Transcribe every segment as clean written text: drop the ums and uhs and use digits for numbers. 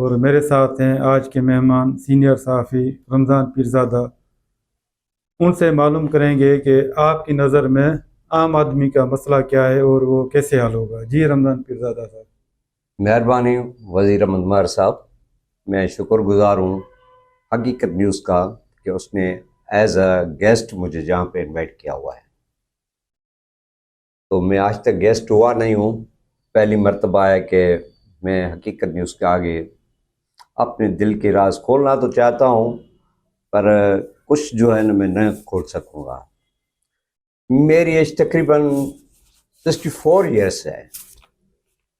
और मेरे साथ हैं आज के मेहमान सीनियर सहाफ़ी रमज़ान पीरज़ादा। उनसे मालूम करेंगे कि आपकी नज़र में आम आदमी का मसला क्या है और वो कैसे हल होगा। जी रमज़ान पीरज़ादा साहब। मेहरबानी वज़ीर अहमद मार साहब, मैं शुक्रगुज़ार हूँ हकीकत न्यूज़ का कि उसने एज अ गेस्ट मुझे जहाँ पे इनवाइट किया हुआ है। तो मैं आज तक गेस्ट हुआ नहीं हूँ, पहली मर्तबा है कि मैं हकीकत न्यूज़ के आगे अपने दिल के राज खोलना तो चाहता हूँ, पर कुछ जो है ना मैं न खोल सकूँगा। मेरी एज तकरीबन 64 ईयर्स है।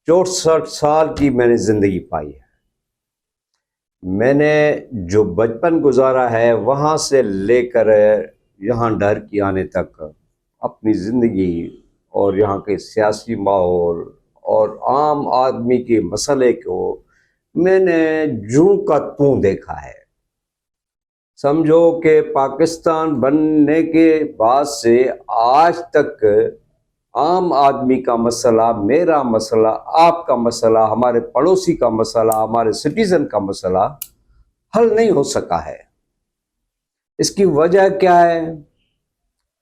64 साल की मैंने ज़िंदगी पाई है। मैंने जो बचपन गुजारा है वहाँ से लेकर यहाँ डर की आने तक अपनी ज़िंदगी और यहाँ के सियासी माहौल और आम आदमी के मसले को मैंने जूं का त्यों देखा है। समझो कि पाकिस्तान बनने के बाद से आज तक आम आदमी का मसला, मेरा मसला, आपका मसला, हमारे पड़ोसी का मसला, हमारे सिटीज़न का मसला हल नहीं हो सका है। इसकी वजह क्या है?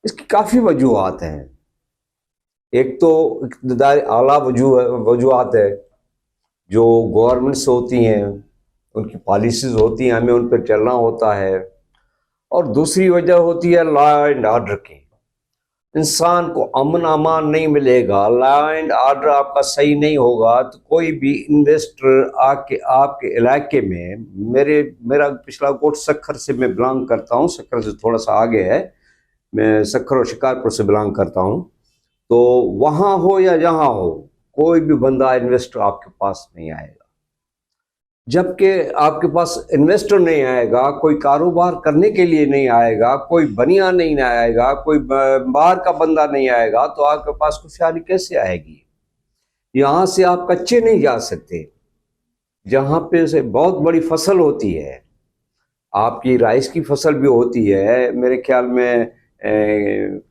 इसकी काफ़ी वजूहात हैं। एक तो इक़्तिदार आला वजूहात है जो गवर्नमेंट्स होती हैं, उनकी पॉलिसीज़ होती हैं, हमें उन पर चलना होता है। और दूसरी वजह होती है लॉ एंड ऑर्डर की। इंसान को अमन अमान नहीं मिलेगा, लॉ एंड ऑर्डर आपका सही नहीं होगा तो कोई भी इन्वेस्टर आके आपके इलाके में, मेरा पिछला कोट सक्खर से मैं बिलोंग करता हूँ, सक्खर से थोड़ा सा आगे है, मैं सक्खर और शिकारपुर से बिलोंग करता हूँ। तो वहाँ हो या जहाँ हो, कोई भी बंदा इन्वेस्टर आपके पास नहीं आएगा। जबकि आपके पास इन्वेस्टर नहीं आएगा, कोई कारोबार करने के लिए नहीं आएगा, कोई बनिया नहीं आएगा, कोई बाहर का बंदा नहीं आएगा, तो आपके पास खुशहाली कैसे आएगी? यहाँ से आप कच्चे नहीं जा सकते। जहाँ पे से बहुत बड़ी फसल होती है, आपकी राइस की फसल भी होती है, मेरे ख्याल में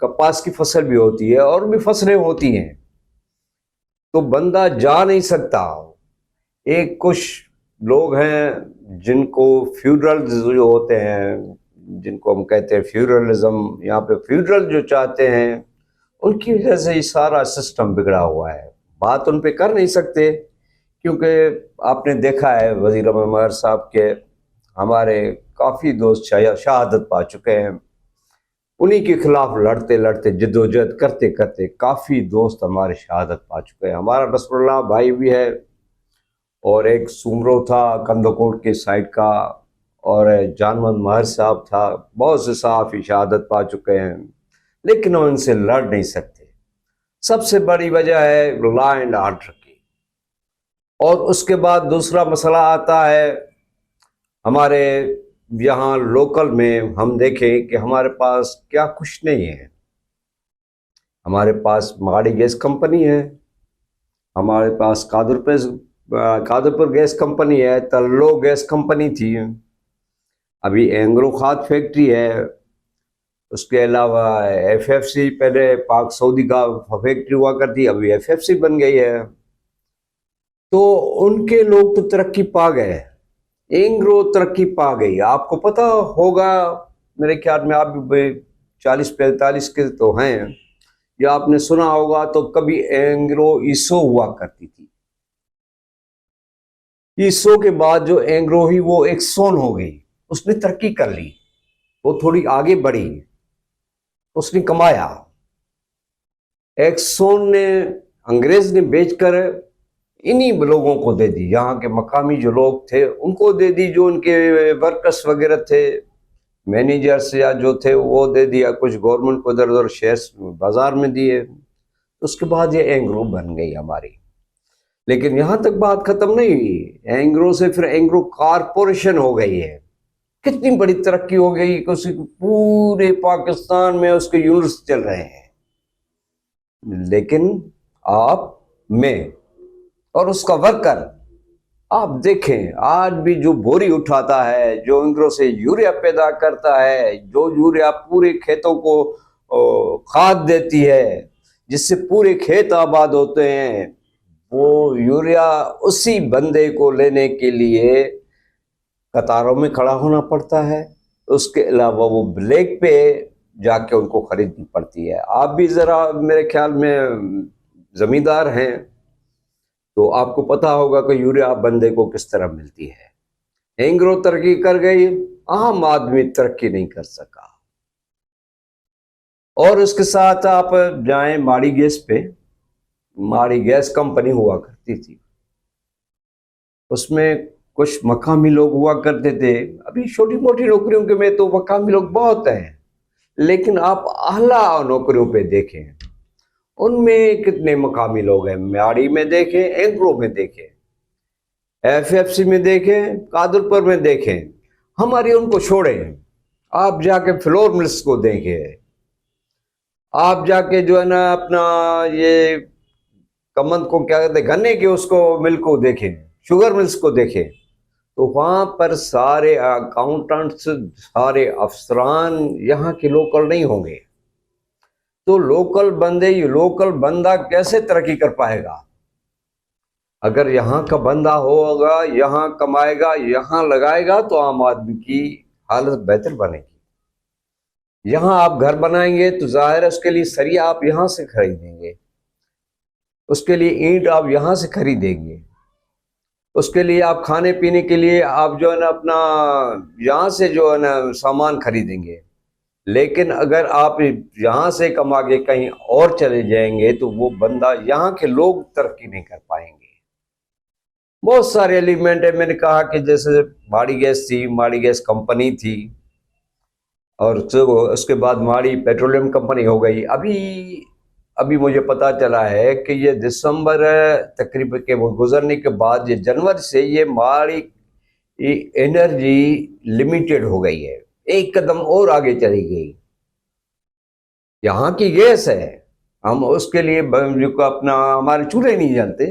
कपास की फसल भी होती है और भी फसलें होती हैं, तो बंदा जा नहीं सकता। एक कुछ लोग हैं जिनको फ्यूडरल जो होते हैं, जिनको हम कहते हैं फ्यूडरलिज्म, यहाँ पे फ्यूडरल जो चाहते हैं, उनकी वजह से ये सारा सिस्टम बिगड़ा हुआ है। बात उन पे कर नहीं सकते क्योंकि आपने देखा है वज़ीर अहमद साहब के हमारे काफ़ी दोस्त शहादत पा चुके हैं। उन्हीं के खिलाफ लड़ते लड़ते जद्दोजहद करते करते काफ़ी दोस्त हमारे शहादत पा चुके हैं। हमारा नसरुल्लाह भाई भी है और एक सुमरो था कंदकोट के साइड का, और जानमंद महर साहब था। बहुत से सहाफ़ी शहादत पा चुके हैं, लेकिन हम इनसे लड़ नहीं सकते। सबसे बड़ी वजह है लॉ एंड ऑर्डर की। और उसके बाद दूसरा मसला आता है हमारे यहाँ लोकल में। हम देखें कि हमारे पास क्या कुछ नहीं है। हमारे पास माड़ी गैस कंपनी है, हमारे पास कादरपुर गैस कंपनी है, तल्लो गैस कंपनी थी, अभी एंग्रो खाद फैक्ट्री है, उसके अलावा एफएफसी, पहले पाक सऊदी का फैक्ट्री हुआ करती, अभी एफएफसी बन गई है। तो उनके लोग तो तरक्की पा गए, एंग्रो तरक्की पा गई। आपको पता होगा, मेरे ख्याल में आप भी 40-45 के तो हैं, या आपने सुना होगा तो कभी एंग्रो ईसो हुआ करती थी। ईसो के बाद जो एंग्रो ही वो एक्सोन हो गई, उसने तरक्की कर ली, वो थोड़ी आगे बढ़ी, उसने कमाया। एक्सोन ने अंग्रेज ने बेचकर इन्हीं लोगों को दे दी, यहाँ के मकामी जो लोग थे उनको दे दी, जो उनके वर्कर्स वगैरह थे, मैनेजर्स या जो थे वो दे दिया, कुछ गवर्नमेंट को इधर उधर शेयर्स बाजार में दिए। उसके बाद ये एंग्रो बन गई हमारी। लेकिन यहाँ तक बात खत्म नहीं हुई, एंग्रो से फिर एंग्रो कारपोरेशन हो गई है। कितनी बड़ी तरक्की हो गई कि उसके पूरे पाकिस्तान में उसके यूनिट्स चल रहे हैं। लेकिन आप, मैं और उसका वर्कर, आप देखें आज भी जो बोरी उठाता है, जो एंग्रो से यूरिया पैदा करता है, जो यूरिया पूरे खेतों को खाद देती है जिससे पूरे खेत आबाद होते हैं, वो यूरिया उसी बंदे को लेने के लिए कतारों में खड़ा होना पड़ता है। उसके अलावा वो ब्लैक पे जाके उनको खरीदनी पड़ती है। आप भी ज़रा मेरे ख्याल में ज़मींदार हैं तो आपको पता होगा कि यूरिया बंदे को किस तरह मिलती है। एंग्रो तरक्की कर गई, आम आदमी तरक्की नहीं कर सका। और उसके साथ आप जाएं माड़ी गैस पे, माड़ी गैस कंपनी हुआ करती थी, उसमें कुछ मकामी लोग हुआ करते थे। अभी छोटी मोटी नौकरियों के में तो मकामी लोग बहुत हैं, लेकिन आप आला नौकरियों पे देखें, उनमें कितने मकामी लोग हैं। माड़ी में देखें, एंग्रो में देखें, एफएफसी में देखें, कादरपुर में देखें, हमारे उनको छोड़ें। आप जाके फ्लोर मिल्स को देखें, आप जाके जो है ना अपना ये कमंद को क्या कहते हैं, गन्ने के उसको मिल को देखें, शुगर मिल्स को देखें, तो वहां पर सारे अकाउंटेंट्स, सारे अफसरान यहाँ के लोकल नहीं होंगे। तो लोकल बंदा कैसे तरक्की कर पाएगा? अगर यहाँ का बंदा होगा, यहाँ कमाएगा, यहाँ लगाएगा, तो आम आदमी की हालत बेहतर बनेगी। यहाँ आप घर बनाएंगे तो जाहिर है उसके लिए सरिया आप यहाँ से खरीदेंगे, उसके लिए ईंट आप यहाँ से खरीदेंगे, उसके लिए आप खाने पीने के लिए आप जो है ना अपना यहाँ से जो है ना सामान खरीदेंगे। लेकिन अगर आप यहाँ से कमा के कहीं और चले जाएंगे तो वो बंदा, यहाँ के लोग तरक्की नहीं कर पाएंगे। बहुत सारे एलिमेंट है। मैंने कहा कि जैसे माड़ी गैस थी, माड़ी गैस कंपनी थी, और उसके बाद माड़ी पेट्रोलियम कंपनी हो गई। अभी मुझे पता चला है कि ये दिसंबर तकरीबन के गुजरने के बाद ये जनवरी से ये माड़ी एनर्जी लिमिटेड हो गई है, एक कदम और आगे चली गई। यहाँ की गैस है, हम उसके लिए जो अपना हमारे चूल्हे नहीं जलते,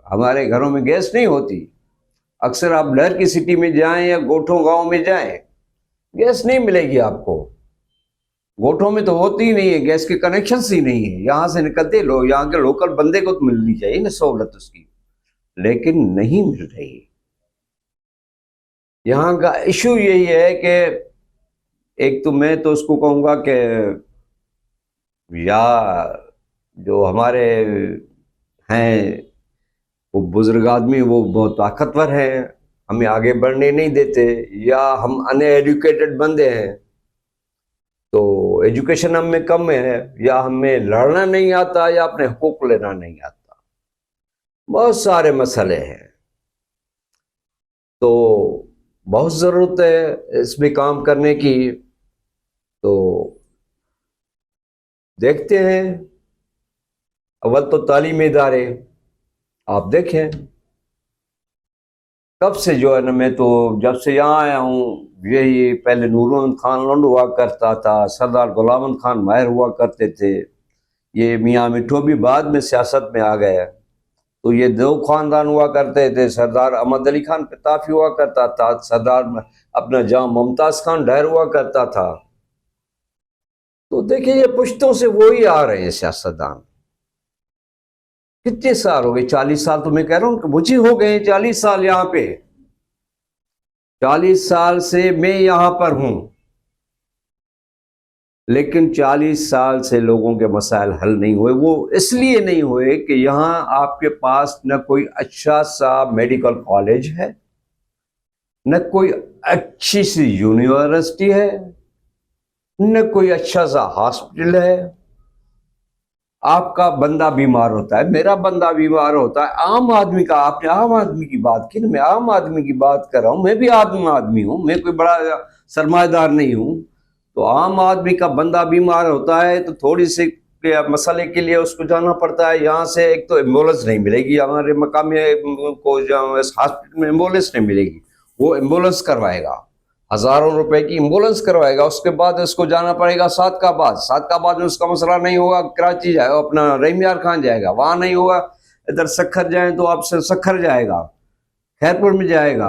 हमारे घरों में गैस नहीं होती। अक्सर आप लहर की सिटी में जाएं या गोठों गांव में जाएं, गैस नहीं मिलेगी आपको। गोठों में तो होती ही नहीं है, गैस के कनेक्शन ही नहीं है। यहाँ से निकलते लोग, यहाँ के लोकल बंदे को तो मिलनी चाहिए ना सहूलत उसकी, लेकिन नहीं मिल रही। यहाँ का इशू यही है कि एक तो मैं तो उसको कहूँगा कि या जो हमारे हैं वो बुजुर्ग आदमी, वो बहुत ताकतवर हैं, हमें आगे बढ़ने नहीं देते, या हम अनएजुकेटेड बंदे हैं तो एजुकेशन हम में कम है, या हमें लड़ना नहीं आता, या अपने हकूक लेना नहीं आता। बहुत सारे मसले हैं, तो बहुत ज़रूरत है इसमें काम करने की। तो देखते हैं, अव्वल तो तालीमी इदारे आप देखें, कब से जो है ना, मैं तो जब से यहाँ आया हूँ, यही पहले नूरुल खान लंड हुआ करता था, सरदार गुलाम खान माहिर हुआ करते थे, ये मियाँ मिठू भी बाद में सियासत में आ गए। तो ये दो खानदान हुआ करते थे। सरदार अहमद अली खान पिताफी हुआ करता था, सरदार अपना जहाँ मुमताज़ खान डहर हुआ करता था। तो देखिए ये पुश्तों से वो ही आ रहे हैं सियासतदान। कितने साल हो गए? 40 साल तो मैं कह रहा हूँ कि मुझे हो गए 40 साल यहाँ पे। 40 साल से मैं यहाँ पर हूँ, लेकिन 40 साल से लोगों के मसाइल हल नहीं हुए। वो इसलिए नहीं हुए कि यहाँ आपके पास न कोई अच्छा सा मेडिकल कॉलेज है, न कोई अच्छी सी यूनिवर्सिटी है, न कोई अच्छा सा हॉस्पिटल है। आपका बंदा बीमार होता है, मेरा बंदा बीमार होता है, आम आदमी का, आपने आम आदमी की बात की ना, मैं आम आदमी की बात कर रहा हूँ। मैं भी आदमी हूँ, मैं कोई बड़ा सरमाएदार नहीं हूँ। तो आम आदमी का बंदा बीमार होता है तो थोड़ी सी मसले के लिए उसको जाना पड़ता है। यहाँ से एक तो एम्बुलेंस नहीं मिलेगी, हमारे मकामी को हॉस्पिटल में एम्बुलेंस नहीं मिलेगी, वो एम्बुलेंस करवाएगा, हजारों रुपए की एम्बुलेंस करवाएगा। उसके बाद उसको जाना पड़ेगा सादकाबाद में उसका मसला नहीं होगा, कराची जाएगा, अपना रहीम यार खान जाएगा, वहां नहीं होगा, इधर सखर जाए तो आपसे सखर जाएगा, खैरपुर में जाएगा,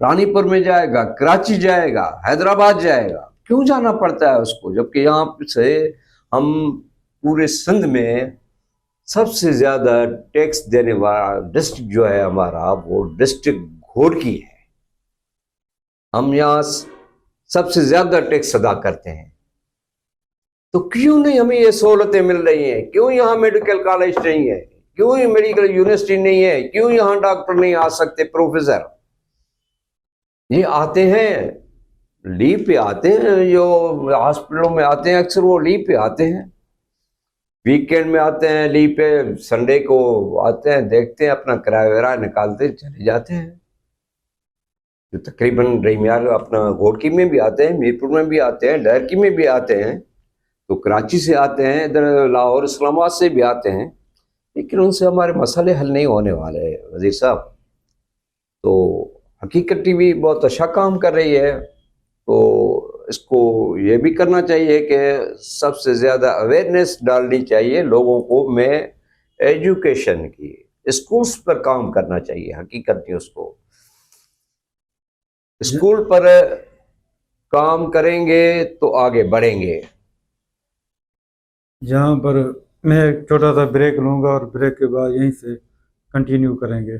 रानीपुर में जाएगा, कराची जाएगा, हैदराबाद जाएगा। क्यों जाना पड़ता है उसको? जबकि यहाँ से हम पूरे सिंध में सबसे ज़्यादा टैक्स देने वाला डिस्ट्रिक्ट जो है हमारा, वो डिस्ट्रिक्ट घोड़की है। हम यहाँ सबसे ज़्यादा टैक्स अदा करते हैं। तो क्यों नहीं हमें ये सहूलतें मिल रही हैं? क्यों यहाँ मेडिकल कॉलेज नहीं है? क्यों ये मेडिकल यूनिवर्सिटी नहीं है? क्यों यहाँ डॉक्टर नहीं आ सकते, प्रोफेसर? ये आते हैं, लीव पे आते हैं, जो हॉस्पिटलों में आते हैं अक्सर वो लीव पे आते हैं, वीकेंड में आते हैं, लीव पे, संडे को आते हैं, देखते हैं, अपना किराया वराया निकालते चले जाते हैं। जो तकरीबन रहीमयार अपना घोड़की में भी आते हैं, मीरपुर में भी आते हैं, डरकी में भी आते हैं, तो कराची से आते हैं, इधर लाहौर इस्लामाबाद से भी आते हैं, लेकिन उनसे हमारे मसले हल नहीं होने वाले हैं वज़ीर साहब। तो हकीकत टीवी बहुत अच्छा काम कर रही है, तो इसको ये भी करना चाहिए कि सबसे ज़्यादा अवेयरनेस डालनी चाहिए लोगों को में एजुकेशन की, स्कूल्स पर काम करना चाहिए। हकीकत न्यूज़ को स्कूल पर काम करेंगे तो आगे बढ़ेंगे। यहाँ पर मैं एक छोटा सा ब्रेक लूँगा और ब्रेक के बाद यहीं से कंटिन्यू करेंगे।